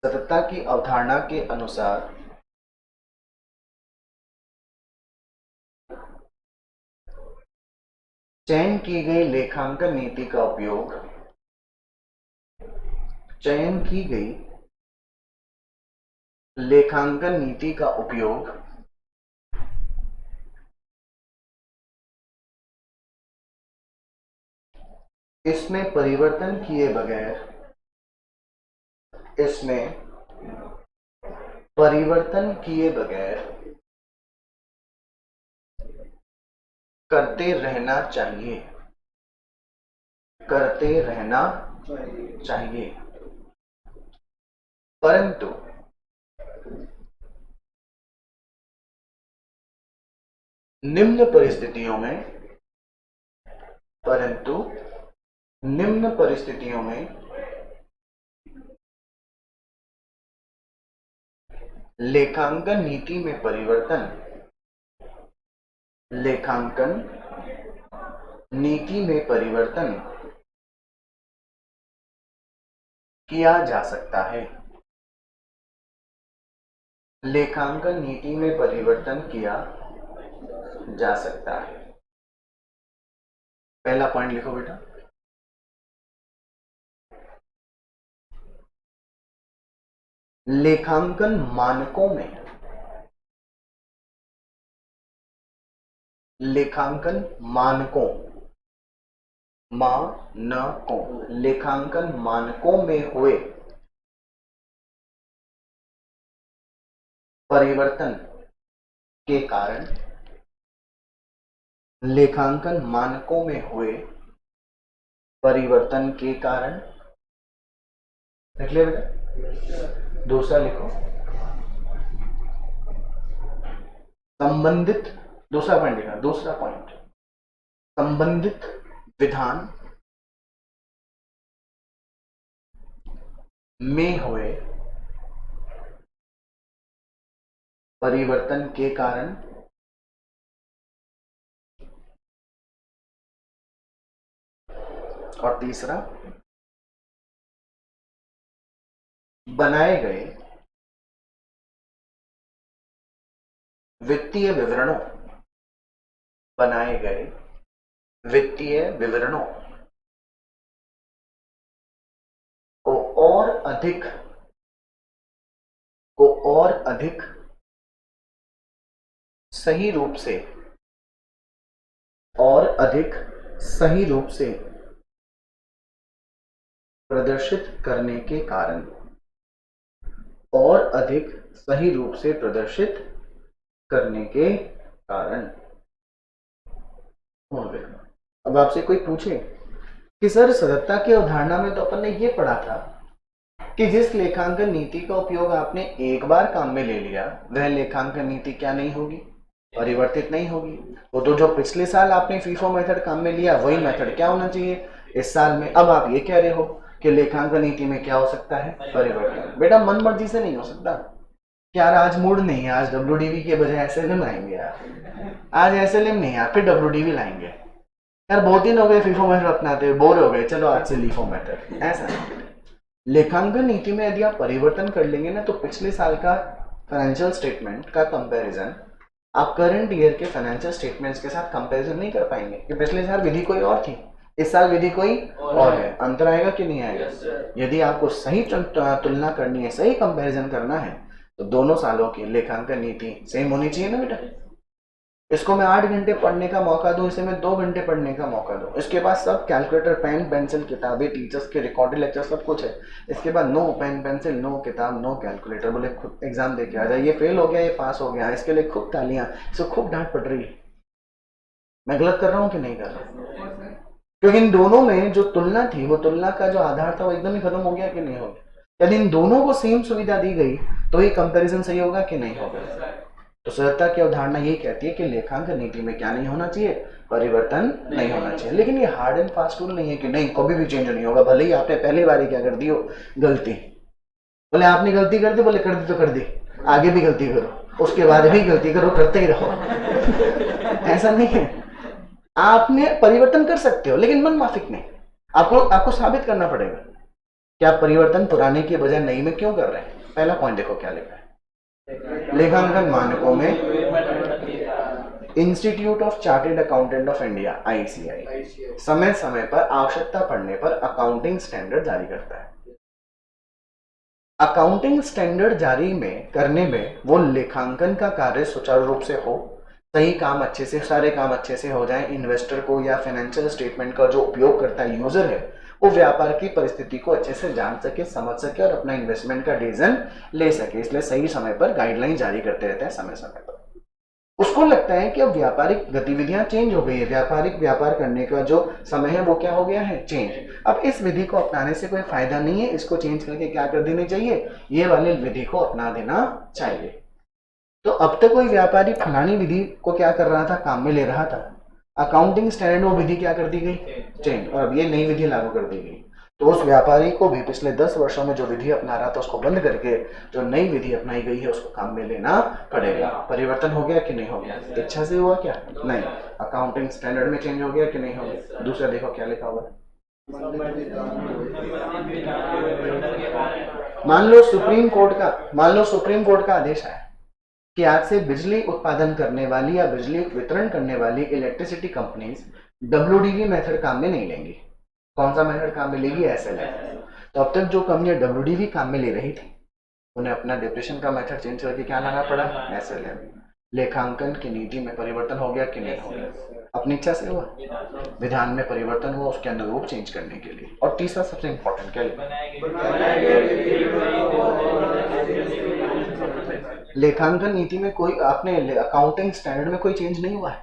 सततता की अवधारणा के अनुसार चयन की गई लेखांकन नीति का उपयोग, चयन की गई लेखांकन नीति का उपयोग इसमें परिवर्तन किए बगैर, इसमें परिवर्तन किए बगैर करते रहना चाहिए, करते रहना चाहिए। परंतु निम्न परिस्थितियों में, परंतु निम्न परिस्थितियों में लेखांकन नीति में परिवर्तन, लेखांकन नीति में परिवर्तन किया जा सकता है, लेखांकन नीति में परिवर्तन किया जा सकता है। पहला पॉइंट लिखो बेटा, लेखांकन मानकों में, लेखांकन मानकों, मानकों, लेखांकन मानकों में हुए परिवर्तन के कारण, लेखांकन मानकों में हुए परिवर्तन के कारण, देख लिया बेटा। दूसरा लिखो संबंधित, दूसरा पॉइंट लिखा, दूसरा पॉइंट संबंधित विधान में हुए परिवर्तन के कारण, और तीसरा बनाए गए वित्तीय विवरणों, बनाए गए वित्तीय विवरणों को और अधिक सही रूप से, और अधिक सही रूप से प्रदर्शित करने के कारण, और अधिक सही रूप से प्रदर्शित करने के कारण। अब आपसे कोई पूछे कि सर सततता की अवधारणा में तो अपन ने ये पढ़ा था कि जिस लेखांकन नीति का उपयोग आपने एक बार काम में ले लिया, वह लेखांकन नीति क्या नहीं होगी, परिवर्तित नहीं होगी। वो तो जो पिछले साल आपने फीफो मेथड काम में लिया, वही मेथड क्या होना चाहिए इस साल में। अब आप ये कह रहे हो कि लेखांकन नीति में क्या हो सकता है, परिवर्तन। बेटा मन मर्जी से नहीं हो सकता। क्या आज मूड नहीं है, आज डब्ल्यूडीवी के बजाय एसएलएम लाएंगे यार, आज एसएलएम नहीं यार, फिर डब्ल्यूडीवी लाएंगे यार, बहुत दिन हो गए फीफो मेथड अपनाते हुए, बोर हो गए, चलो आज से लीफो मेथड। ऐसा लेखांकन नीति में यदि आप परिवर्तन कर लेंगे ना, तो पिछले साल का फाइनेंशियल स्टेटमेंट का कंपैरिजन आप करंट ईयर के फाइनेंशियल स्टेटमेंट्स के साथ कंपैरिजन नहीं कर पाएंगे कि पिछले साल विधि कोई और थी, इस साल विधि कोई और है। अंतर आएगा कि नहीं आएगा? यदि आपको सही तुलना करनी है, सही कंपैरिजन करना है, तो दोनों सालों की लेखांकन नीति सेम होनी चाहिए ना बेटा। इसको मैं 8 घंटे पढ़ने का मौका दूं, इसे मैं 2 घंटे पढ़ने का मौका दूं, इसके बाद सब कैलकुलेटर, पेन पेंसिल, किताबें, टीचर्स के रिकॉर्डेड लेक्चर सब कुछ है, इसके बाद नो पेन पेंसिल, नो किताब, नो कैलकुलेटर, बोले खुद एग्जाम दे के आ जाए, ये फेल हो गया, ये पास हो गया, इसके लिए खूब तालियां, इसको खूब डांट पड़ रही है। मैं गलत कर रहा हूँ कि नहीं कर रहा हूँ? क्योंकि इन दोनों में जो तुलना थी, वो तुलना का जो आधार था वो एकदम ही खत्म हो गया कि नहीं हो गया? यदि इन दोनों को सेम सुविधा दी गई तो ये कंपैरिजन सही होगा कि नहीं होगा। तो सहजता की अवधारणा यही कहती है कि लेखांकन नीति में क्या नहीं होना चाहिए, परिवर्तन नहीं होना चाहिए। लेकिन ये हार्ड एंड फास्ट रूल नहीं है कि नहीं कभी भी चेंज नहीं होगा, भले ही आपने पहली बार क्या कर दी हो गलती, बोले आपने गलती कर दी, बोले कर दी तो कर दी, आगे भी गलती करो, उसके बाद भी गलती करो, करते ही रहो। ऐसा नहीं है, आपने परिवर्तन कर सकते हो लेकिन मन माफिक नहीं। आपको साबित करना पड़ेगा कि आप परिवर्तन पुराने के बजाय नई में क्यों कर रहे हैं। पहला पॉइंट देखो क्या लिखा है, लेखांकन मानकों में institute of chartered accountant of India ICAI समय समय पर आवश्यकता पड़ने पर अकाउंटिंग स्टैंडर्ड जारी करता है। अकाउंटिंग स्टैंडर्ड जारी करने में वो लेखांकन का कार्य सुचारू रूप से हो, सही काम अच्छे से, सारे काम अच्छे से हो जाए, इन्वेस्टर को या फाइनेंशियल स्टेटमेंट का जो उपयोग करता है यूजर है वो व्यापार की परिस्थिति को अच्छे से जान सके, समझ सके और अपना इन्वेस्टमेंट का डिसीजन ले सके। इसलिए सही समय पर गाइडलाइन जारी करते रहते हैं समय समय पर। उसको लगता है कि अब व्यापारिक गतिविधियां चेंज हो गई है, व्यापार करने का जो समय है वो क्या हो गया है, चेंज। अब इस विधि को अपनाने से कोई फायदा नहीं है, इसको चेंज करके क्या कर देनी चाहिए, ये वाली विधि को अपना देना चाहिए। तो अब तक कोई व्यापारी फलानी विधि को क्या कर रहा था, काम में ले रहा था, अकाउंटिंग स्टैंडर्ड वो विधि क्या कर दी गई, चेंज, और अब ये नई विधि लागू कर दी गई। तो उस व्यापारी को भी पिछले 10 वर्षों में जो विधि अपना रहा था उसको बंद करके जो नई विधि अपनाई गई है उसको काम में लेना पड़ेगा। परिवर्तन हो गया कि नहीं हो गया, इच्छा से हुआ क्या, नहीं, अकाउंटिंग स्टैंडर्ड में चेंज हो गया कि नहीं हो गया। दूसरा देखो क्या लिखा हुआ है, मान लो सुप्रीम कोर्ट का आदेश है कि आज से बिजली उत्पादन करने वाली या बिजली वितरण करने वाली इलेक्ट्रिसिटी कंपनीज WDV मेथड काम में नहीं लेंगी। कौन सा मेथड काम में लेगी, SLM। तो अब तक जो कंपनियां WDV काम में ले रही थी उन्हें अपना डिप्रेशन का मेथड चेंज करके क्या लाना पड़ा, SLM। लेखांकन की नीति में परिवर्तन हो गया कि नहीं हो गया, अपनी इच्छा से हुआ, विधान में परिवर्तन हुआ उसके अनुरूप चेंज करने के लिए। और तीसरा सबसे इंपॉर्टेंट क्या लिखा, लेखांकन नीति में कोई अपने अकाउंटिंग स्टैंडर्ड में कोई चेंज नहीं हुआ है,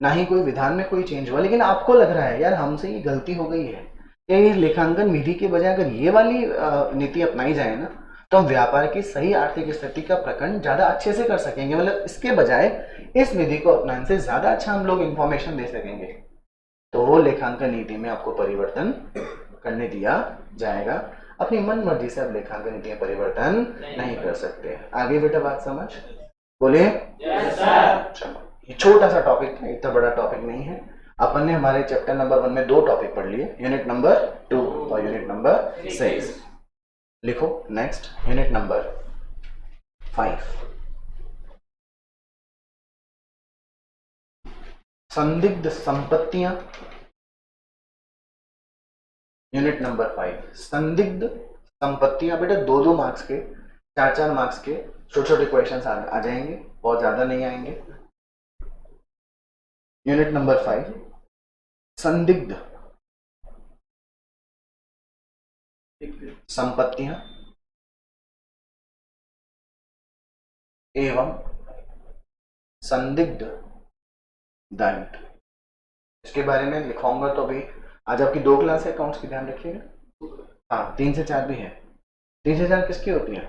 ना ही कोई विधान में कोई चेंज हुआ, लेकिन आपको लग रहा है यार हमसे ये गलती हो गई है, ये लेखांकन विधि के बजाय अगर ये वाली नीति अपनाई जाए ना तो हम व्यापार की सही आर्थिक स्थिति का प्रकरण ज्यादा अच्छे से कर सकेंगे, मतलब इसके बजाय इस विधि को अपनाने से ज्यादा अच्छा हम लोग इंफॉर्मेशन दे सकेंगे। तो वो लेखांकन नीति में आपको परिवर्तन करने दिया जाएगा। अपनी मन मर्जी से आप लेखांकन नीति में परिवर्तन नहीं कर सकते। आगे बेटा बात समझ, बोलिए। चलो ये छोटा सा टॉपिक था, इतना बड़ा टॉपिक नहीं है। अपन ने हमारे चैप्टर नंबर 1 में 2 टॉपिक पढ़ लिए, यूनिट नंबर 2 और यूनिट नंबर 6। लिखो नेक्स्ट यूनिट नंबर 5, संदिग्ध संपत्तियां। यूनिट नंबर 5 संदिग्ध संपत्तियां। बेटा 2-2 मार्क्स के, 4-4 मार्क्स के छोटे छोटे क्वेश्चन आ जाएंगे, बहुत ज्यादा नहीं आएंगे। यूनिट नंबर 5 संदिग्ध संपत्तियां एवं संदिग्ध दायित्व। इसके बारे में लिखवाऊंगा। तो अभी आज आपकी 2 क्लास है अकाउंट्स की, ध्यान रखिएगा। हाँ 3 से 4 भी है। 3 से 4 किसकी होती है,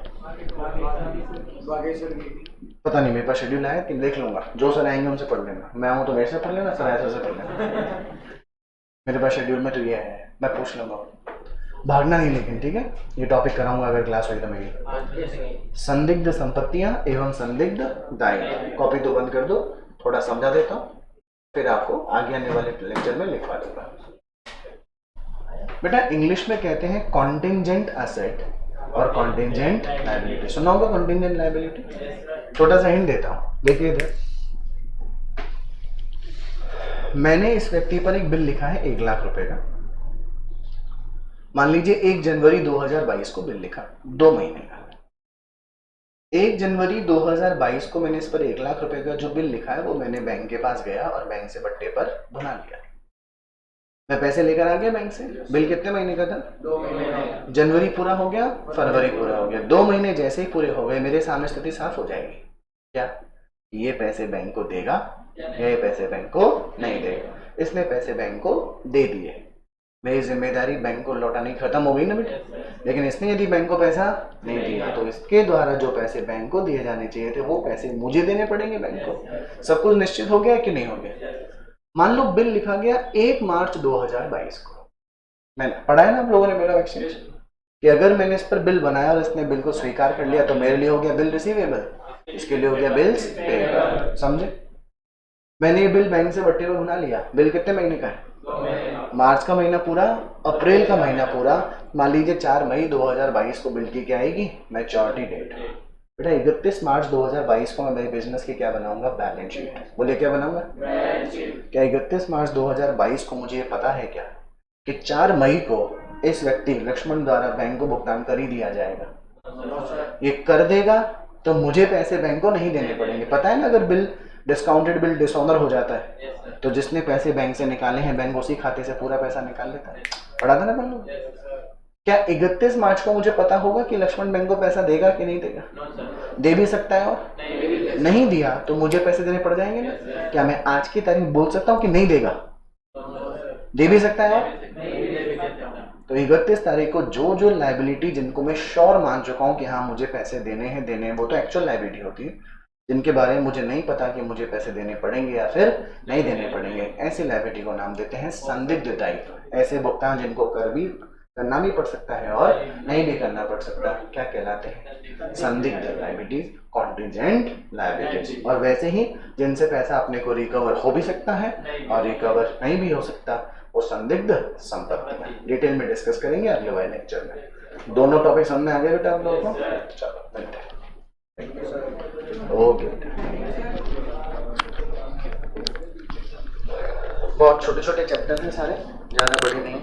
पता नहीं, मेरे पास शेड्यूल आया कि देख लूंगा, जो सर आएंगे उनसे पढ़ लेना। मैं हूँ तो मेरे से पढ़ लेना, सर आए से पढ़ लेना। मेरे पास शेड्यूल में तो ये है, मैं पूछ लूंगा, भागना नहीं लेकिन, ठीक है। ये टॉपिक कराऊंगा अगर क्लास हुई तो मेरी। संदिग्ध संपत्तियां एवं संदिग्ध दायित्व। कॉपी तो बंद कर दो, थोड़ा समझा देता हूँ, फिर आपको आगे आने वाले लेक्चर में लिखवा दूंगा। बेटा इंग्लिश में कहते हैं कॉन्टिंजेंट एसेट और कॉन्टिंजेंट लायबिलिटी। सुना होगा कॉन्टिंजेंट लायबिलिटी। छोटा सा हिंट देता हूं, देखिए इधर मैंने इस व्यक्ति पर एक बिल लिखा है 1 लाख रुपए का। मान लीजिए 1 जनवरी 2022 को बिल लिखा, 2 महीने का। 1 जनवरी 2022 को मैंने इस पर 1 लाख रुपए का जो बिल लिखा है वो मैंने बैंक के पास गया और बैंक से बट्टे पर बना लिया। मैं पैसे लेकर आ गया बैंक से। बिल कितने महीने का था, 2 महीने। जनवरी पूरा हो गया, फरवरी पूरा हो गया, 2 महीने जैसे ही पूरे हो गए मेरे सामने स्थिति साफ हो जाएगी। क्या ये पैसे बैंक को देगा या ये पैसे बैंक को नहीं देगा। इसने पैसे बैंक को दे दिए, मेरी जिम्मेदारी बैंक को लौटानी खत्म हो गई ना बेटा। लेकिन इसने यदि बैंक को पैसा नहीं दिया तो इसके द्वारा जो पैसे बैंक को दिए जाने चाहिए थे वो पैसे मुझे देने पड़ेंगे बैंक को। सब कुछ निश्चित हो गया कि नहीं हो गया? मान लो बिल लिखा गया 1 मार्च 2022 को, मैंने पढ़ा है ना आप लोगों ने मेरा एक्सचेंज, कि अगर मैंने इस पर बिल बनाया और इसने बिल को स्वीकार कर लिया तो मेरे लिए हो गया बिल रिसीवेबल, इसके लिए हो गया बिल्स पेएबल। समझे? मैंने ये बिल बैंक से वट्टे बना लिया। बिल कितने महीने का है? मार्च का महीना पूरा, अप्रैल का महीना पूरा। मान लीजिए 4 मई 2022 को बिल की क्या आएगी? Maturity date. बेटा 31 मार्च 2022 को मैं मेरे बिजनेस की क्या बनाऊंगा? Balance sheet. बोलिए क्या बनाऊंगा? क्या 31 मार्च 2022 को मुझे ये पता है क्या कि 4 मई को इस व्यक्ति लक्ष्मण द्वारा बैंक को भुगतान कर ही दिया जाएगा? ये कर देगा तो मुझे पैसे बैंक को नहीं देने पड़ेंगे। पता है ना, अगर बिल डिस्काउंटेड बिल डिसऑनर हो जाता है तो जिसने पैसे बैंक से निकाले हैं बैंक उसी खाते से पूरा पैसा निकाल लेता है। पढ़ा था ना अपन लोग? क्या 31 मार्च को मुझे पता होगा कि लक्ष्मण बैंक को पैसा देगा कि नहीं देगा? दे भी सकता है और नहीं दिया तो मुझे पैसे देने पड़ जाएंगे ना। क्या मैं आज की तारीख बोल सकता हूँ कि नहीं देगा? दे भी सकता है और तो 31 तारीख को जो जो लाइबिलिटी जिनको मैं श्योर मान चुका हूँ कि हाँ मुझे पैसे देने हैं, वो तो एक्चुअल लाइबिलिटी होती है। जिनके बारे में मुझे नहीं पता कि मुझे पैसे देने पड़ेंगे या फिर नहीं देने पड़ेंगे, ऐसी लायबिलिटी को नाम देते हैं संदिग्ध दायित्व। ऐसे भुगतान जिनको करना भी पड़ सकता है और नहीं भी करना पड़ सकता, क्या कहलाते हैं? संदिग्ध लायबिलिटीज, कॉन्टिजेंट लायबिलिटीज। और वैसे ही जिनसे पैसा अपने को रिकवर हो भी सकता है और रिकवर नहीं भी हो सकता, वो संदिग्ध संपत्ति है। डिटेल में डिस्कस करेंगे अगले वाले लेक्चर में। दोनों टॉपिक समझ आ गए बेटा आप लोगों को? चलो मिलते हैं। ओके, बहुत छोटे छोटे चैप्टर हैं सारे, ज़्यादा बड़े नहीं।